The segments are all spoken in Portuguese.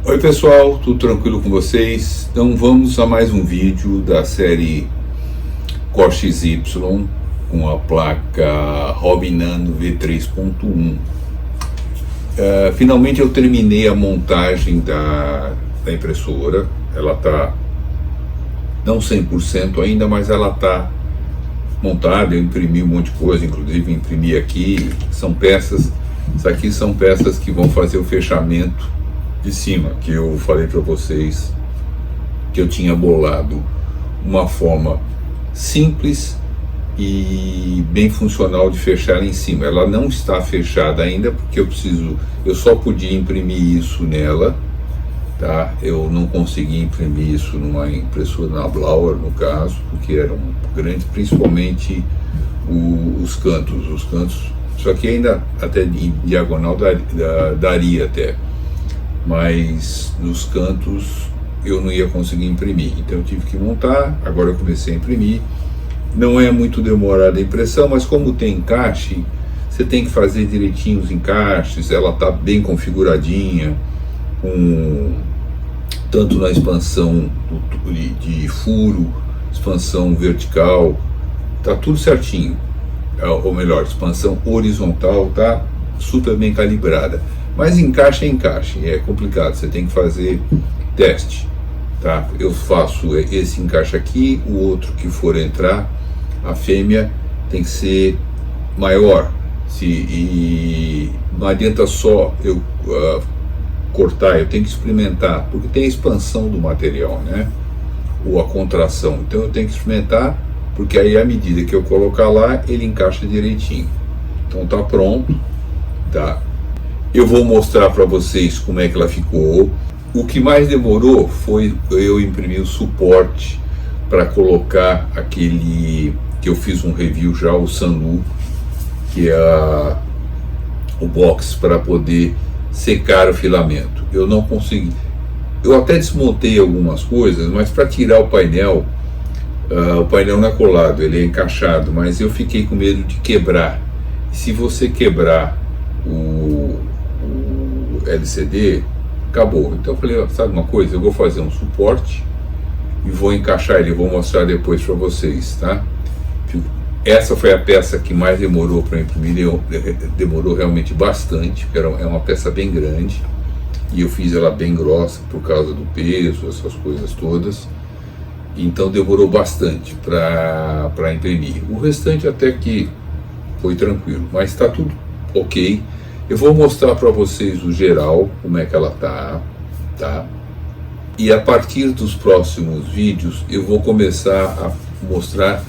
Oi pessoal, tudo tranquilo com vocês? Então vamos a mais um vídeo da série Core XY com a placa Robi Nano V3.1. Finalmente eu terminei a montagem da impressora. Ela está não 100% ainda, mas ela está montada. Eu imprimi um monte de coisa, inclusive imprimi aqui, são peças. Isso aqui são peças que vão fazer o fechamento de cima, que eu falei para vocês que eu tinha bolado uma forma simples e bem funcional de fechar em cima. Ela não está fechada ainda porque eu só podia imprimir isso nela, tá? Eu não consegui imprimir isso numa impressora na Blauer, no caso, porque eram grandes, principalmente os cantos. Isso aqui ainda até em diagonal daria até, mas nos cantos eu não ia conseguir imprimir, então eu tive que montar. Agora eu comecei a imprimir. Não é muito demorada a impressão, mas como tem encaixe, você tem que fazer direitinho os encaixes. Ela está bem configuradinha, tanto na expansão de furo, expansão vertical, tá tudo certinho. Ou melhor, expansão horizontal tá super bem calibrada. Mas encaixe é encaixe, é complicado, você tem que fazer teste, tá? Eu faço esse encaixe aqui, o outro que for entrar, a fêmea tem que ser maior, e não adianta só eu cortar, eu tenho que experimentar, porque tem a expansão do material, né? Ou a contração, então eu tenho que experimentar, porque aí à medida que eu colocar lá, ele encaixa direitinho. Então tá pronto, tá? Eu vou mostrar para vocês como é que ela ficou. O que mais demorou foi eu imprimir o suporte para colocar aquele que eu fiz um review já, o Sanlu, que é o box para poder secar o filamento. Eu não consegui. Eu até desmontei algumas coisas, mas para tirar o painel não é colado, ele é encaixado, mas eu fiquei com medo de quebrar. Se você quebrar o LCD, acabou. Então eu falei, sabe uma coisa, eu vou fazer um suporte e vou encaixar ele, vou mostrar depois para vocês, tá? Essa foi a peça que mais demorou para imprimir, demorou realmente bastante, porque é uma peça bem grande, e eu fiz ela bem grossa por causa do peso, essas coisas todas, então demorou bastante para imprimir. O restante até que foi tranquilo, mas está tudo ok. Eu vou mostrar para vocês o geral, como é que ela tá? E a partir dos próximos vídeos eu vou começar a mostrar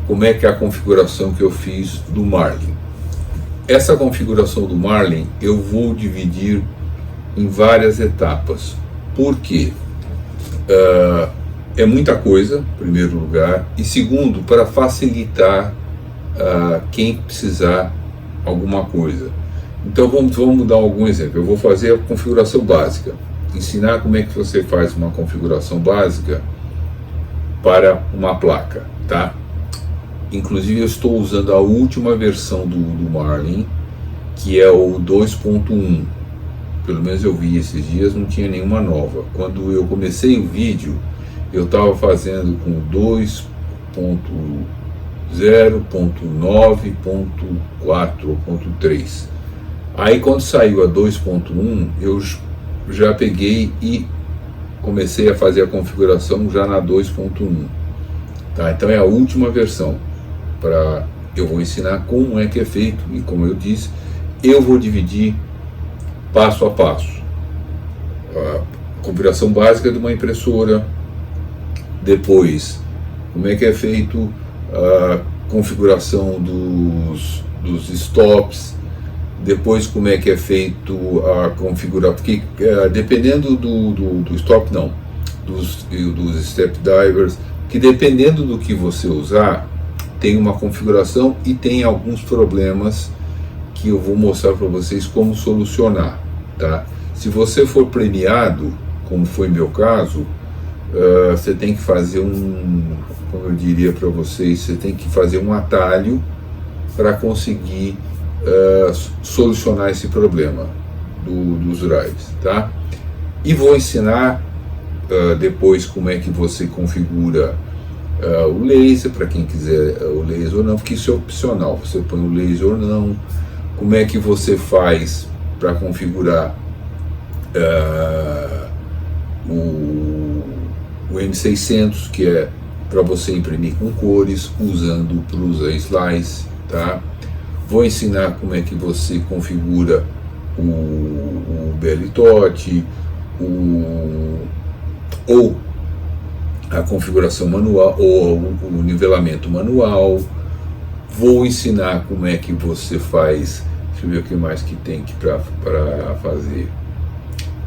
como é que é a configuração que eu fiz do Marlin. Essa configuração do Marlin eu vou dividir em várias etapas. Por quê? É muita coisa, em primeiro lugar, e segundo, para facilitar quem precisar alguma coisa. Então vamos dar algum exemplo. Eu vou fazer a configuração básica, ensinar como é que você faz uma configuração básica para uma placa, tá? Inclusive eu estou usando a última versão do Marlin, que é o 2.1. Pelo menos eu vi esses dias, não tinha nenhuma nova. Quando eu comecei o vídeo, eu estava fazendo com 2.0.9.4 ou 3. Aí quando saiu a 2.1, eu já peguei e comecei a fazer a configuração já na 2.1. Tá? Então é a última versão. Eu vou ensinar como é que é feito, e como eu disse, eu vou dividir passo a passo. A configuração básica de uma impressora, depois como é que é feito a configuração dos stops, depois como é que é feito a configuração, porque dependendo do stop, não, dos step divers, que dependendo do que você usar, tem uma configuração e tem alguns problemas que eu vou mostrar para vocês como solucionar, tá? Se você for premiado, como foi meu caso, você tem que fazer como eu diria para vocês, você tem que fazer um atalho para conseguir solucionar esse problema dos drives, tá? E vou ensinar depois como é que você configura o laser, para quem quiser o laser ou não, porque isso é opcional, você põe o laser ou não, como é que você faz para configurar o M600, que é para você imprimir com cores, usando o Prusa Slice, tá? Vou ensinar como é que você configura o Belitot, ou a configuração manual, ou o nivelamento manual. Vou ensinar como é que você faz, deixa eu ver o que mais que tem aqui para fazer,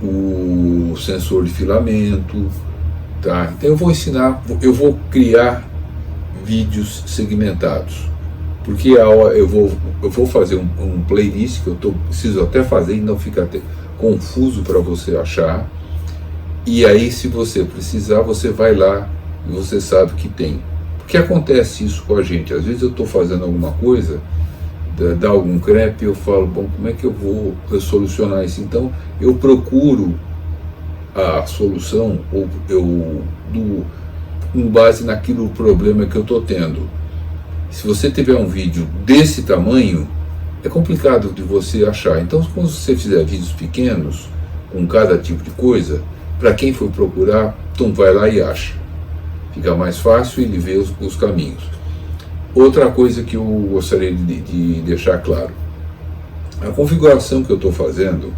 o sensor de filamento, tá? Então eu vou ensinar, eu vou criar vídeos segmentados, porque eu vou fazer um playlist que preciso até fazer e não fica até confuso para você achar. E aí, se você precisar, você vai lá e você sabe que tem. Porque acontece isso com a gente. Às vezes eu estou fazendo alguma coisa, dá algum crepe, eu falo, bom, como é que eu vou solucionar isso? Então, eu procuro a solução com base naquilo problema que eu estou tendo. Se você tiver um vídeo desse tamanho, é complicado de você achar. Então, quando você fizer vídeos pequenos, com cada tipo de coisa, para quem for procurar, então vai lá e acha. Fica mais fácil ele ver os caminhos. Outra coisa que eu gostaria de deixar claro, a configuração que eu estou fazendo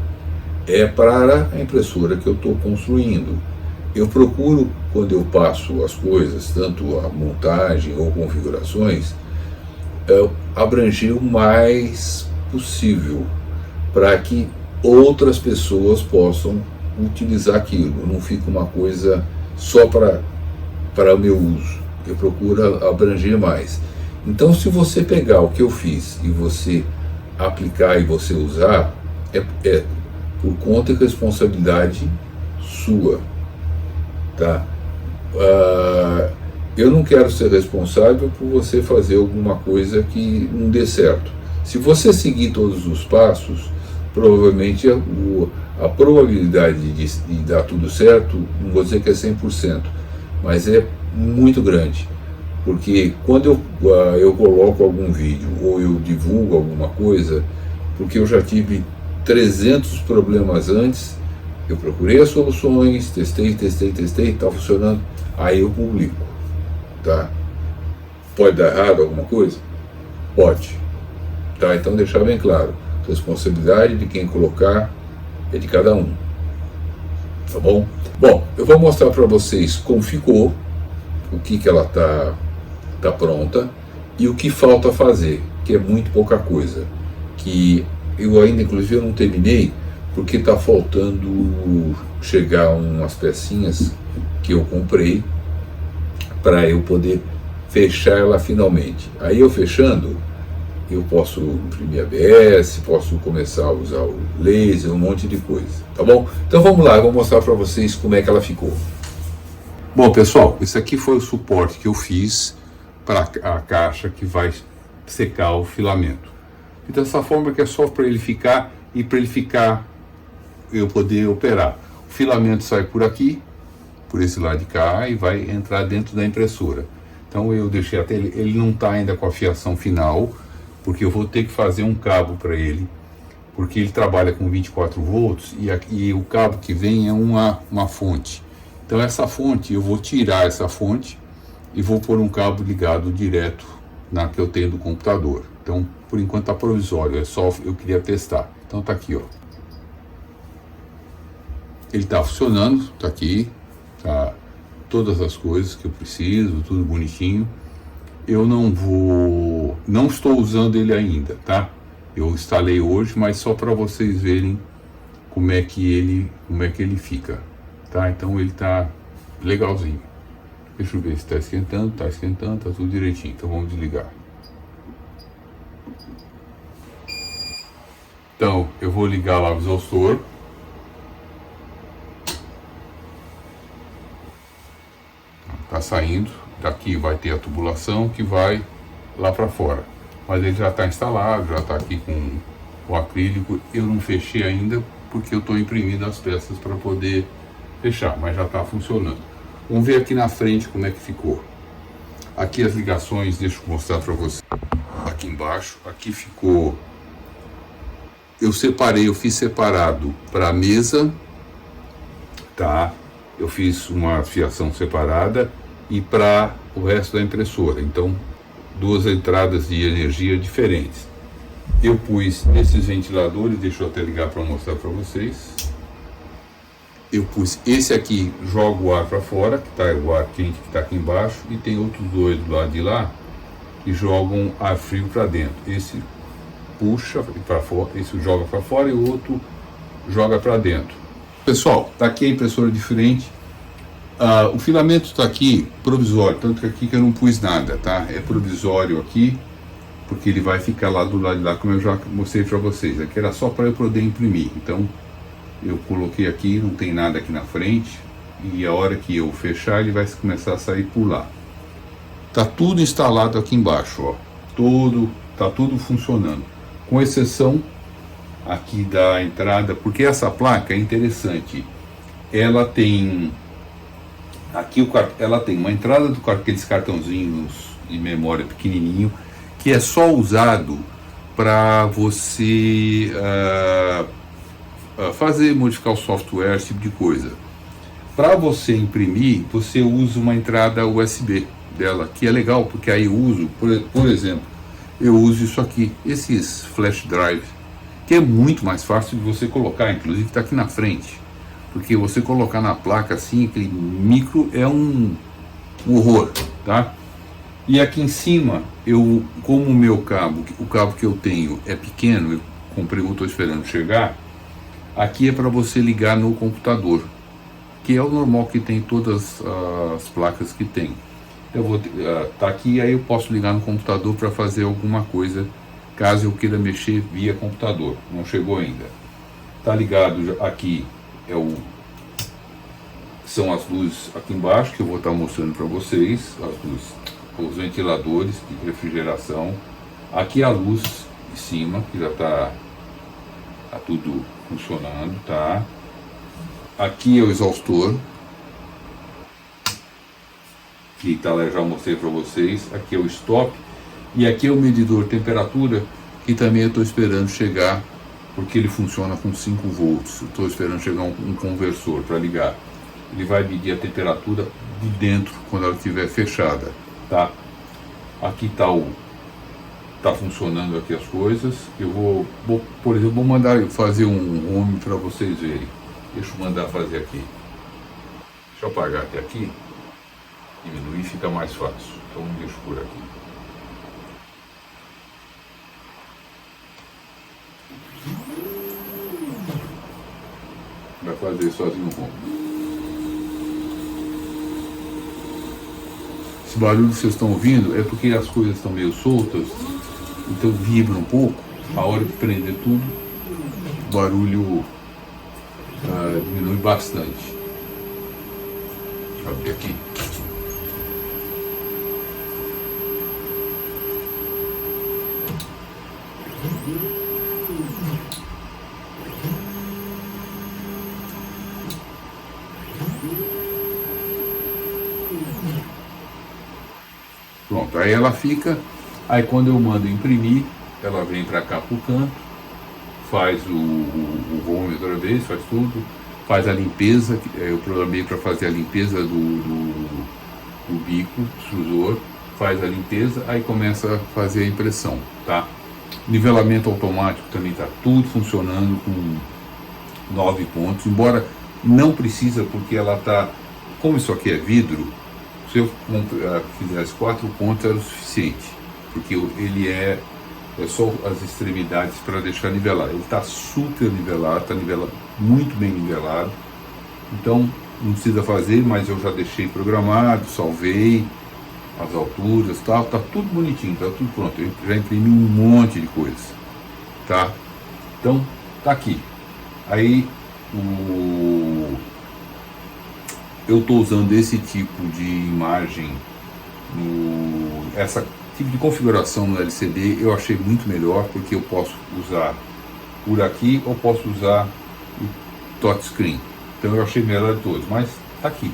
é para a impressora que eu estou construindo. Eu procuro, quando eu passo as coisas, tanto a montagem ou configurações, abranger o mais possível para que outras pessoas possam utilizar aquilo, não fica uma coisa só para o meu uso. Eu procuro abranger mais. Então, se você pegar o que eu fiz e você aplicar e você usar, é por conta e responsabilidade sua, tá? Eu não quero ser responsável por você fazer alguma coisa que não dê certo. Se você seguir todos os passos, provavelmente a probabilidade de dar tudo certo, não vou dizer que é 100%, mas é muito grande. Porque quando eu coloco algum vídeo ou eu divulgo alguma coisa, porque eu já tive 300 problemas antes, eu procurei as soluções, testei, está funcionando, aí eu publico, tá? Pode dar errado alguma coisa? Pode, tá? Então deixar bem claro, responsabilidade de quem colocar é de cada um, tá bom? Bom, eu vou mostrar para vocês como ficou, o que ela tá pronta e o que falta fazer, que é muito pouca coisa, que eu ainda, inclusive, eu não terminei, porque está faltando chegar umas pecinhas que eu comprei para eu poder fechar ela finalmente. Aí eu fechando, eu posso imprimir ABS, posso começar a usar o laser, um monte de coisa, tá bom? Então vamos lá, eu vou mostrar para vocês como é que ela ficou. Bom, pessoal, esse aqui foi o suporte que eu fiz para a caixa que vai secar o filamento. E dessa forma que é só para ele ficar e para ele ficar, eu poder operar. O filamento sai por aqui, por esse lado de cá, e vai entrar dentro da impressora. Então eu deixei até ele não está ainda com a fiação final, porque eu vou ter que fazer um cabo para ele, porque ele trabalha com 24 volts e o cabo que vem é uma fonte. Então essa fonte, eu vou tirar essa fonte e vou pôr um cabo ligado direto na que eu tenho do computador. Então, por enquanto está provisório, é só eu queria testar. Então tá aqui, ó. Ele está funcionando, tá aqui, tá todas as coisas que eu preciso, tudo bonitinho. Eu não estou usando ele ainda, tá? Eu instalei hoje, mas só para vocês verem como é que ele fica, tá? Então ele tá legalzinho. Deixa eu ver se está esquentando, tá tudo direitinho. Então vamos desligar. Então eu vou ligar lá o exaustor. Tá saindo. Daqui vai ter a tubulação que vai lá para fora. Mas ele já está instalado, já está aqui com o acrílico. Eu não fechei ainda porque eu estou imprimindo as peças para poder fechar, mas já está funcionando. Vamos ver aqui na frente como é que ficou. Aqui as ligações, deixa eu mostrar para você. Aqui embaixo, aqui ficou... Eu fiz separado para a mesa, tá? Eu fiz uma fiação separada e para o resto da impressora. Então, duas entradas de energia diferentes. Eu pus esses ventiladores, deixa eu até ligar para mostrar para vocês. Eu pus esse aqui, joga o ar para fora, que está o ar quente que está aqui embaixo, e tem outros dois do lado de lá que jogam ar frio para dentro. Esse puxa para fora, esse joga para fora e o outro joga para dentro. Pessoal, tá aqui a impressora de frente. O filamento está aqui provisório, tanto que aqui que eu não pus nada, tá? É provisório aqui, porque ele vai ficar lá do lado de lá, como eu já mostrei para vocês. Aqui era só para eu poder imprimir, então eu coloquei aqui, não tem nada aqui na frente, e a hora que eu fechar ele vai começar a sair por lá. Tá tudo instalado aqui embaixo, ó. Tá tudo funcionando, com exceção aqui da entrada, porque essa placa é interessante. Ela tem aqui ela tem uma entrada do aqueles cartãozinhos de memória pequenininho, que é só usado para você modificar o software, esse tipo de coisa. Para você imprimir, você usa uma entrada USB dela, que é legal, porque aí eu uso, por exemplo, eu uso isso aqui, esses flash drive, que é muito mais fácil de você colocar, inclusive está aqui na frente, porque você colocar na placa assim, aquele micro é um horror, tá? E aqui em cima, como o cabo que eu tenho é pequeno, eu comprei, eu estou esperando chegar, aqui é para você ligar no computador, que é o normal que tem todas as placas que tem. Eu vou tá aqui, aí eu posso ligar no computador para fazer alguma coisa, caso eu queira mexer via computador. Não chegou ainda. Tá ligado aqui, são as luzes aqui embaixo, que eu vou estar mostrando para vocês, as luzes, os ventiladores de refrigeração. Aqui a luz em cima, que já tá tudo funcionando, tá? Aqui é o exaustor, que tá lá, já mostrei para vocês. Aqui é o stop, e aqui é o medidor de temperatura, que também eu estou esperando chegar, porque ele funciona com 5 volts. Estou esperando chegar um conversor para ligar. Ele vai medir a temperatura de dentro quando ela estiver fechada, tá? Aqui tá funcionando aqui as coisas. Eu por exemplo, vou mandar fazer um home para vocês verem. Deixa eu mandar fazer aqui. Deixa eu apagar até aqui. Diminuir, fica mais fácil. Então deixa por aqui. Vai fazer sozinho o home. Esse barulho que vocês estão ouvindo é porque as coisas estão meio soltas, então vibra um pouco. A hora de prender tudo, o barulho diminui bastante. Deixa eu abrir aqui. Pronto, aí ela fica, aí quando eu mando imprimir, ela vem para cá pro canto, faz o home outra vez, faz tudo, faz a limpeza, eu programei para fazer a limpeza do bico, extrusor, faz a limpeza, aí começa a fazer a impressão, tá? Nivelamento automático também está tudo funcionando com 9 pontos, embora não precisa, porque ela tá, como isso aqui é vidro, se eu fizesse 4 pontos era o suficiente, porque ele é só as extremidades para deixar nivelar. Ele está super nivelado, está nivelado, muito bem nivelado, então não precisa fazer, mas eu já deixei programado, salvei as alturas, tá tudo bonitinho, tá tudo pronto. Eu já imprimi um monte de coisa, tá? Então tá aqui. Aí eu estou usando esse tipo de imagem, essa tipo de configuração no LCD eu achei muito melhor, porque eu posso usar por aqui ou posso usar touchscreen. Então eu achei melhor de todos, mas tá aqui.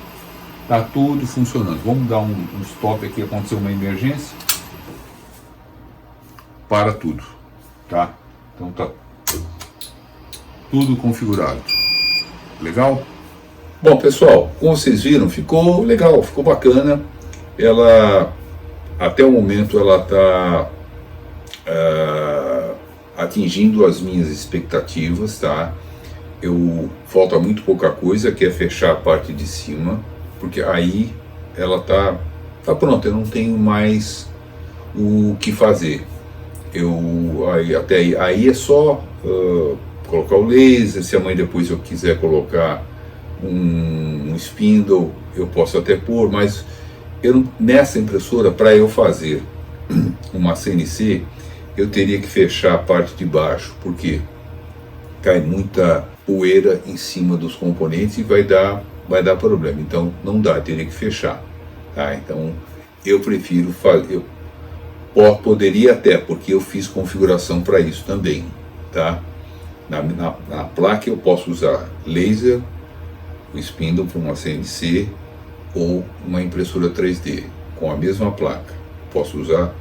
Tá tudo funcionando. Vamos dar um stop aqui, aconteceu uma emergência. Para tudo, tá? Então tá tudo configurado. Legal? Bom, pessoal, como vocês viram, ficou legal, ficou bacana. Ela, até o momento, ela está atingindo as minhas expectativas, tá? Falta muito pouca coisa, que é fechar a parte de cima, porque aí ela tá pronta, eu não tenho mais o que fazer. Aí é só colocar o laser. Se amanhã depois eu quiser colocar um spindle, eu posso até pôr, mas nessa impressora, para eu fazer uma CNC, eu teria que fechar a parte de baixo, porque cai muita poeira em cima dos componentes e vai dar problema. Então não dá, teria que fechar, tá? Então eu prefiro fazer, poderia até, porque eu fiz configuração para isso também, tá? Na placa eu posso usar laser, o spindle para uma CNC ou uma impressora 3D com a mesma placa. Posso usar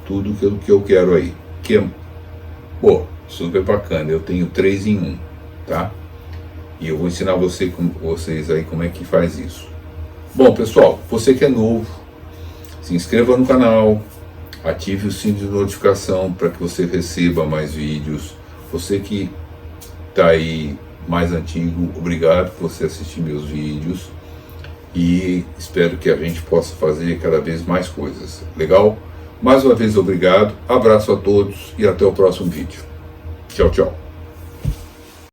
tudo que eu quero aí, que é, super bacana. Eu tenho 3 em 1, tá? E eu vou ensinar vocês aí como é que faz isso. Bom, pessoal, você que é novo, se inscreva no canal, ative o sininho de notificação para que você receba mais vídeos. Você que está aí mais antigo, obrigado por você assistir meus vídeos e espero que a gente possa fazer cada vez mais coisas. Legal? Mais uma vez, obrigado, abraço a todos e até o próximo vídeo. Tchau, tchau.